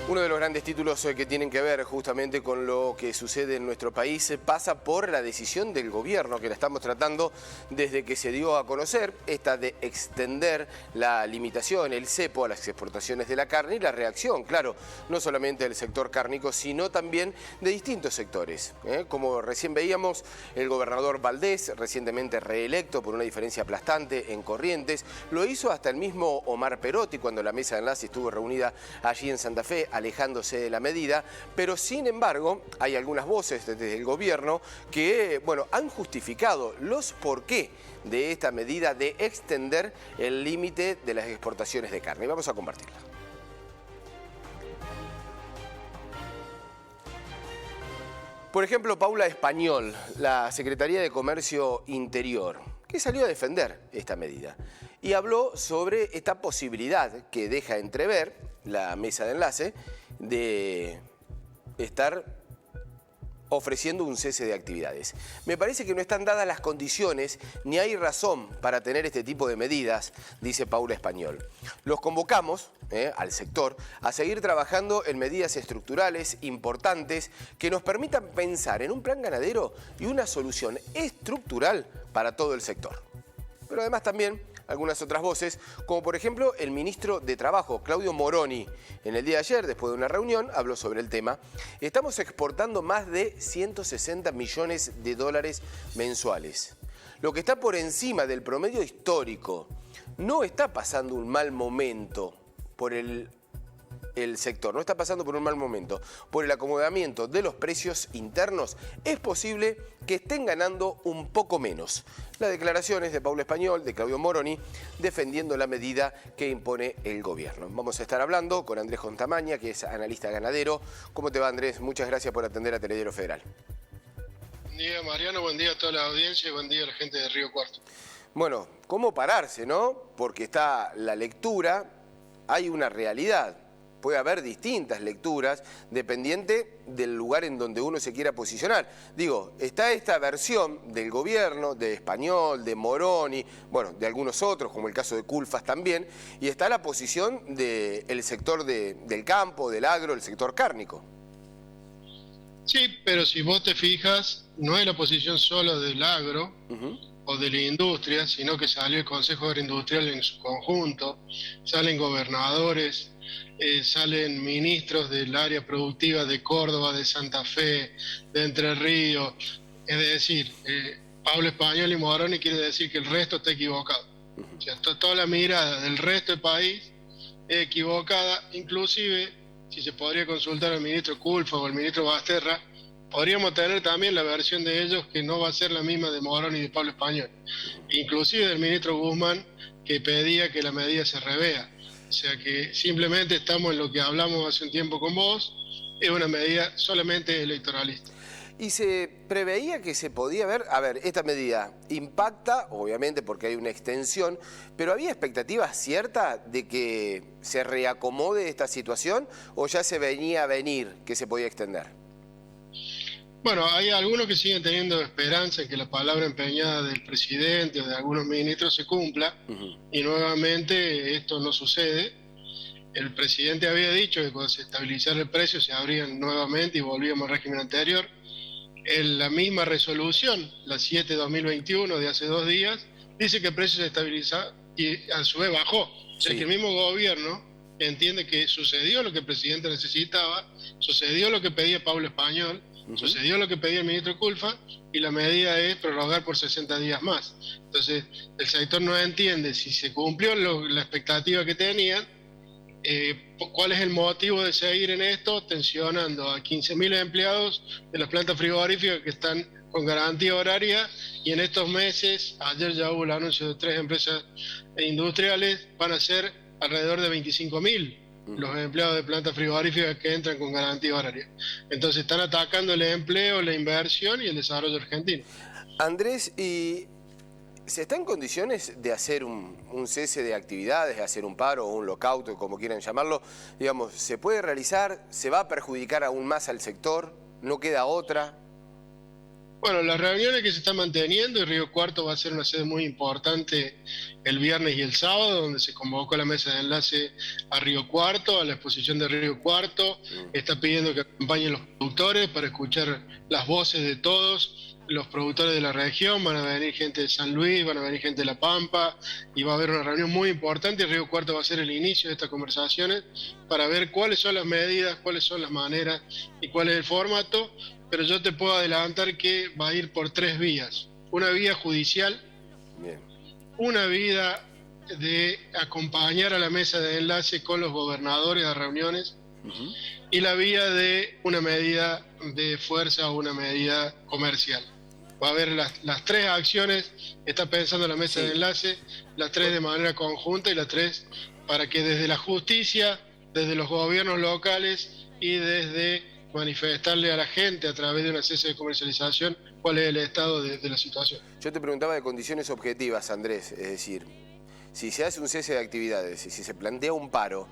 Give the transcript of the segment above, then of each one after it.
Uno de los grandes títulos que tienen que ver justamente con lo que sucede en nuestro país pasa por la decisión del gobierno, que la estamos tratando desde que se dio a conocer, esta de extender la limitación, el cepo a las exportaciones de la carne y la reacción, claro, no solamente del sector cárnico, sino también de distintos sectores. Como recién veíamos, el gobernador Valdés, recientemente reelecto por una diferencia aplastante en Corrientes, lo hizo hasta el mismo Omar Perotti cuando la mesa de enlace estuvo reunida allí en Santa Fe, alejándose de la medida, pero sin embargo hay algunas voces desde el gobierno que, bueno, han justificado los porqué de esta medida de extender el límite de las exportaciones de carne. Vamos a compartirla. Por ejemplo, Paula Español, la Secretaría de Comercio Interior, que salió a defender esta medida y habló sobre esta posibilidad que deja entrever la mesa de enlace de estar ofreciendo un cese de actividades. Me parece que no están dadas las condiciones ni hay razón para tener este tipo de medidas, dice Paula Español. Los convocamos al sector a seguir trabajando en medidas estructurales importantes que nos permitan pensar en un plan ganadero y una solución estructural para todo el sector. Pero además también algunas otras voces, como por ejemplo el ministro de Trabajo, Claudio Moroni, en el día de ayer, después de una reunión, habló sobre el tema. Estamos exportando más de 160 millones de dólares mensuales, lo que está por encima del promedio histórico. No está pasando un mal momento por el sector, no está pasando por un mal momento. Por el acomodamiento de los precios internos, es posible que estén ganando un poco menos. Las declaraciones de Paula Español, de Claudio Moroni, defendiendo la medida que impone el gobierno. Vamos a estar hablando con Andrés Contamaña, que es analista ganadero. ¿Cómo te va, Andrés? Muchas gracias por atender a Telediario Federal. Buen día, Mariano. Buen día a toda la audiencia y buen día a la gente de Río Cuarto. Bueno, ¿cómo pararse, no? Porque está la lectura, hay una realidad. Puede haber distintas lecturas dependiente del lugar en donde uno se quiera posicionar. Digo, está esta versión del gobierno, de Español, de Moroni, bueno, de algunos otros, como el caso de Culfas también, y está la posición del sector del campo, del agro, el sector cárnico. Sí, pero si vos te fijas, no es la posición solo del agro o de la industria, sino que salió el Consejo Agroindustrial en su conjunto, salen gobernadores, salen ministros del área productiva de Córdoba, de Santa Fe, de Entre Ríos. Es decir, Paula Español y Moroni quiere decir que el resto está equivocado. O sea, toda la mirada del resto del país es equivocada. Inclusive, si se podría consultar al ministro Culfa o al ministro Basterra, podríamos tener también la versión de ellos que no va a ser la misma de Moroni y de Paula Español. Inclusive del ministro Guzmán, que pedía que la medida se revea. O sea que simplemente estamos en lo que hablamos hace un tiempo con vos, es una medida solamente electoralista. Y se preveía que se podía ver, a ver, esta medida impacta, obviamente porque hay una extensión, pero ¿había expectativas ciertas de que se reacomode esta situación o ya se venía a venir que se podía extender? Bueno, hay algunos que siguen teniendo esperanza en que la palabra empeñada del presidente o de algunos ministros se cumpla, y nuevamente esto no sucede. El presidente había dicho que cuando se estabilizara el precio se abrían nuevamente y volvíamos al régimen anterior. En la misma resolución, la 7/2021 de hace 2 días, dice que el precio se estabiliza y a su vez bajó. O sea que el mismo gobierno entiende que sucedió lo que el presidente necesitaba, sucedió lo que pedía Paula Español, sucedió lo que pedía el ministro Culfa y la medida es prorrogar por 60 días más. Entonces, el sector no entiende si se cumplió la expectativa que tenían, cuál es el motivo de seguir en esto, tensionando a 15.000 empleados de las plantas frigoríficas que están con garantía horaria, y en estos meses, ayer ya hubo el anuncio de 3 empresas industriales, van a ser alrededor de 25.000 los empleados de plantas frigoríficas que entran con garantía horaria. Entonces están atacando el empleo, la inversión y el desarrollo argentino. Andrés, ¿y se está en condiciones de hacer un cese de actividades, de hacer un paro o un lockout, como quieran llamarlo? Digamos, ¿se puede realizar? ¿Se va a perjudicar aún más al sector? ¿No queda otra? Bueno, las reuniones que se están manteniendo, y Río Cuarto va a ser una sede muy importante el viernes y el sábado, donde se convocó la mesa de enlace a Río Cuarto, a la exposición de Río Cuarto. Está pidiendo que acompañen los productores para escuchar las voces de todos los productores de la región. Van a venir gente de San Luis, van a venir gente de La Pampa, y va a haber una reunión muy importante. Río Cuarto va a ser el inicio de estas conversaciones para ver cuáles son las medidas, cuáles son las maneras y cuál es el formato. Pero yo te puedo adelantar que va a ir por 3 vías. Una vía judicial, Bien. una vía de acompañar a la mesa de enlace con los gobernadores a reuniones, y la vía de una medida de fuerza o una medida comercial. Va a haber las 3 acciones, está pensando la mesa de enlace, las 3 de manera conjunta y las 3 para que desde la justicia, desde los gobiernos locales y desde manifestarle a la gente a través de una cese de comercialización cuál es el estado de la situación. Yo te preguntaba de condiciones objetivas, Andrés, es decir, si se hace un cese de actividades y si se plantea un paro,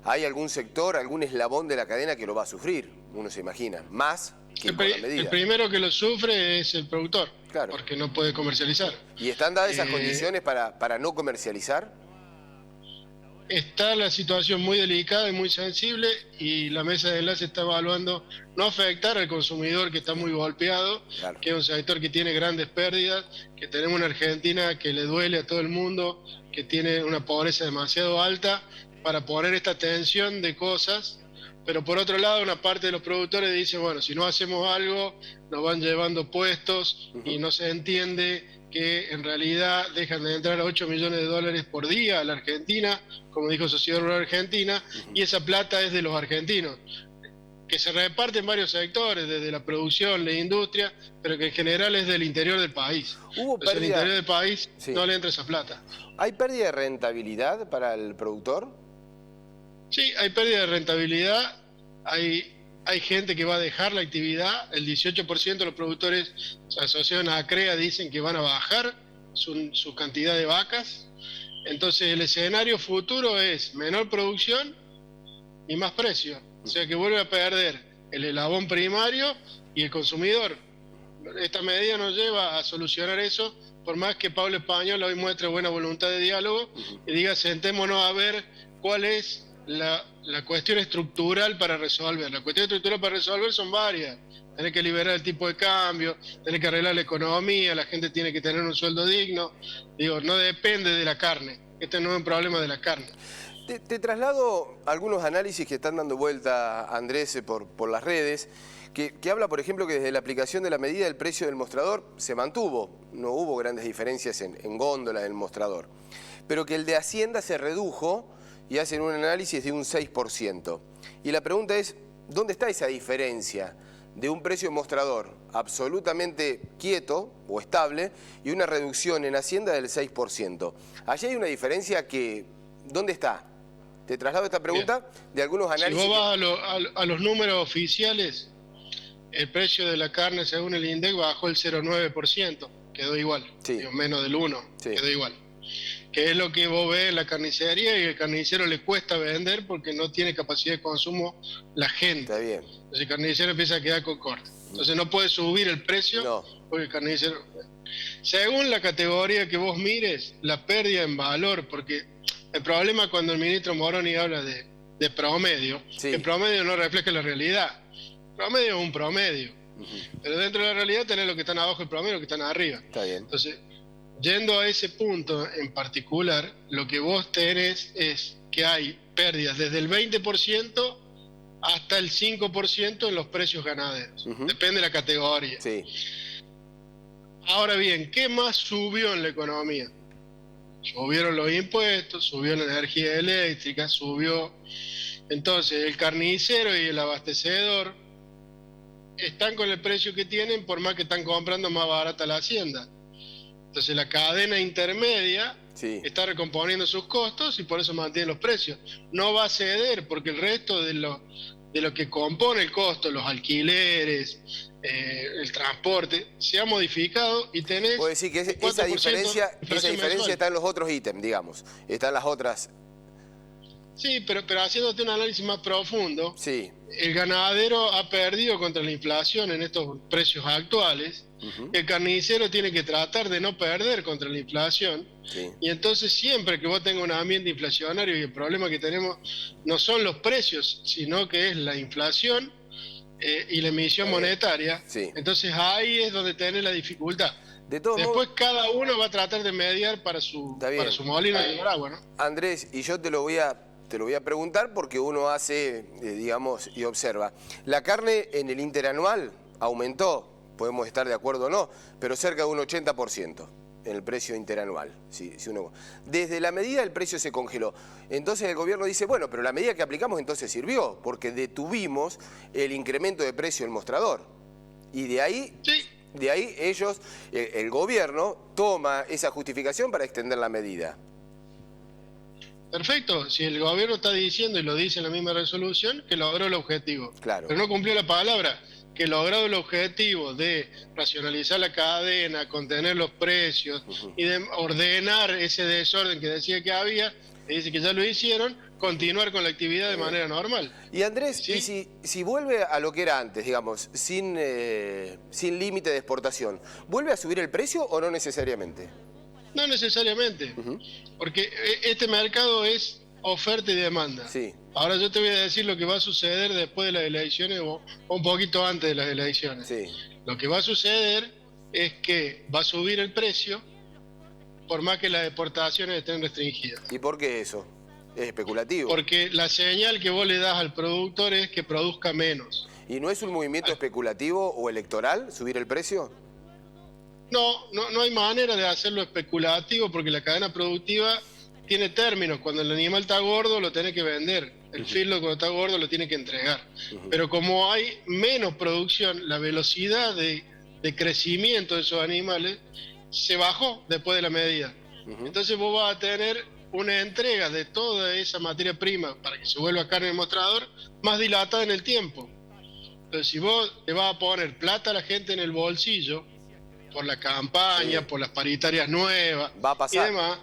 ¿hay algún sector, algún eslabón de la cadena que lo va a sufrir? Uno se imagina, más que con la medida. El primero que lo sufre es el productor, claro, porque no puede comercializar. ¿Y están dadas esas condiciones para no comercializar? Está la situación muy delicada y muy sensible, y la mesa de enlace está evaluando no afectar al consumidor, que está muy golpeado, claro, que es un sector que tiene grandes pérdidas, que tenemos una Argentina que le duele a todo el mundo, que tiene una pobreza demasiado alta, para poner esta tensión de cosas. Pero por otro lado, una parte de los productores dice, bueno, si no hacemos algo, nos van llevando puestos, y no se entiende que en realidad dejan de entrar 8 millones de dólares por día a la Argentina, como dijo Sociedad Rural Argentina, y esa plata es de los argentinos, que se reparte en varios sectores, desde la producción, la industria, pero que en general es del interior del país. Entonces, el interior del país no le entra esa plata. ¿Hay pérdida de rentabilidad para el productor? Sí, hay pérdida de rentabilidad, hay gente que va a dejar la actividad. El 18% de los productores asociados a ACREA dicen que van a bajar su cantidad de vacas. Entonces el escenario futuro es menor producción y más precio. O sea que vuelve a perder el eslabón primario y el consumidor. Esta medida nos lleva a solucionar eso, por más que Pablo Español hoy muestre buena voluntad de diálogo y diga, sentémonos a ver cuál es la cuestión estructural para resolver. La cuestión estructural para resolver son varias. Tener que liberar el tipo de cambio, tener que arreglar la economía, la gente tiene que tener un sueldo digno. Digo, no depende de la carne. Este no es un problema de la carne. Te traslado algunos análisis que están dando vuelta, Andrés, por las redes, que habla, por ejemplo, que desde la aplicación de la medida el precio del mostrador se mantuvo. No hubo grandes diferencias en góndola del mostrador. Pero que el de Hacienda se redujo y hacen un análisis de un 6%. Y la pregunta es, ¿dónde está esa diferencia de un precio mostrador absolutamente quieto o estable y una reducción en Hacienda del 6%? Allí hay una diferencia que, ¿dónde está? Te traslado esta pregunta de algunos análisis. Si vos vas a los números oficiales, el precio de la carne según el INDEC bajó el 0,9%, quedó igual, menos del 1%, quedó igual. Que es lo que vos ves en la carnicería, y el carnicero le cuesta vender porque no tiene capacidad de consumo la gente. Está bien. Entonces el carnicero empieza a quedar con corte. Entonces no puede subir el precio porque el carnicero... Según la categoría que vos mires, la pérdida en valor, porque el problema cuando el ministro Moroni habla de promedio, el promedio no refleja la realidad. El promedio es un promedio. Pero dentro de la realidad tenés los que están abajo del promedio y los que están arriba. Está bien. Entonces, yendo a ese punto en particular, lo que vos tenés es que hay pérdidas desde el 20% hasta el 5% en los precios ganaderos. Depende de la categoría. Sí. Ahora bien, ¿qué más subió en la economía? Subieron los impuestos, subió la energía eléctrica, subió... Entonces, el carnicero y el abastecedor están con el precio que tienen, por más que están comprando más barata la hacienda. Entonces la cadena intermedia está recomponiendo sus costos y por eso mantiene los precios. No va a ceder porque el resto de lo que compone el costo, los alquileres, el transporte, se ha modificado y tenés... Puedo decir que esa diferencia está en los otros ítems, digamos. Están las otras... Sí, pero haciéndote un análisis más profundo, Sí. el ganadero ha perdido contra la inflación en estos precios actuales. El carnicero tiene que tratar de no perder contra la inflación. Sí. Y entonces siempre que vos tengas un ambiente inflacionario, y el problema que tenemos no son los precios, sino que es la inflación y la emisión monetaria, Sí. entonces ahí es donde tenés la dificultad. De todos Después modos, cada uno va a tratar de mediar para su molino de agua, ¿no? Andrés, y yo te lo voy a preguntar porque uno hace, digamos, y observa. La carne en el interanual aumentó, podemos estar de acuerdo o no, pero cerca de un 80% en el precio interanual. Si uno... Desde la medida el precio se congeló. Entonces el gobierno dice, bueno, pero la medida que aplicamos entonces sirvió, porque detuvimos el incremento de precio del mostrador. Y de ahí... Sí. De ahí ellos, el gobierno, toma esa justificación para extender la medida. Perfecto, si el gobierno está diciendo, y lo dice en la misma resolución, que logró el objetivo. Claro. Pero no cumplió la palabra, que logró el objetivo de racionalizar la cadena, contener los precios y de ordenar ese desorden que decía que había, y dice que ya lo hicieron, continuar con la actividad de manera normal. Y Andrés, ¿Sí? y si vuelve a lo que era antes, digamos, sin límite de exportación, ¿vuelve a subir el precio o no necesariamente? No necesariamente, porque este mercado es oferta y demanda. Sí. Ahora yo te voy a decir lo que va a suceder después de las elecciones o un poquito antes de las elecciones. Sí. Lo que va a suceder es que va a subir el precio por más que las exportaciones estén restringidas. ¿Y por qué eso? ¿Es especulativo? Porque la señal que vos le das al productor es que produzca menos. ¿Y no es un movimiento especulativo o electoral subir el precio? No hay manera de hacerlo especulativo porque la cadena productiva tiene términos. Cuando el animal está gordo lo tiene que vender. El filo cuando está gordo lo tiene que entregar. Pero como hay menos producción, la velocidad de crecimiento de esos animales se bajó después de la medida. Entonces vos vas a tener una entrega de toda esa materia prima para que se vuelva carne de mostrador más dilatada en el tiempo. Entonces si vos le vas a poner plata a la gente en el bolsillo por la campaña, por las paritarias nuevas va a pasar. Y demás,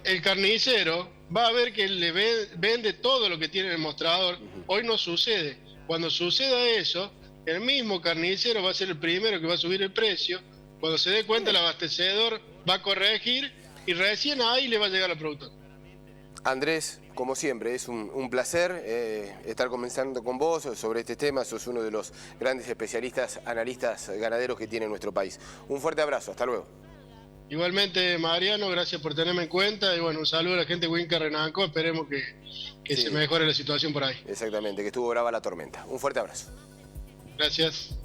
el carnicero va a ver que le vende todo lo que tiene en el mostrador. Hoy no sucede. Cuando suceda eso, el mismo carnicero va a ser el primero que va a subir el precio. Cuando se dé cuenta el abastecedor va a corregir y recién ahí le va a llegar al productor. Andrés, como siempre, es un placer estar conversando con vos sobre este tema. Sos uno de los grandes especialistas, analistas ganaderos que tiene nuestro país. Un fuerte abrazo, hasta luego. Igualmente, Mariano, gracias por tenerme en cuenta y bueno, un saludo a la gente de Huinca Renanco, esperemos que se mejore la situación por ahí. Exactamente, que estuvo brava la tormenta. Un fuerte abrazo. Gracias.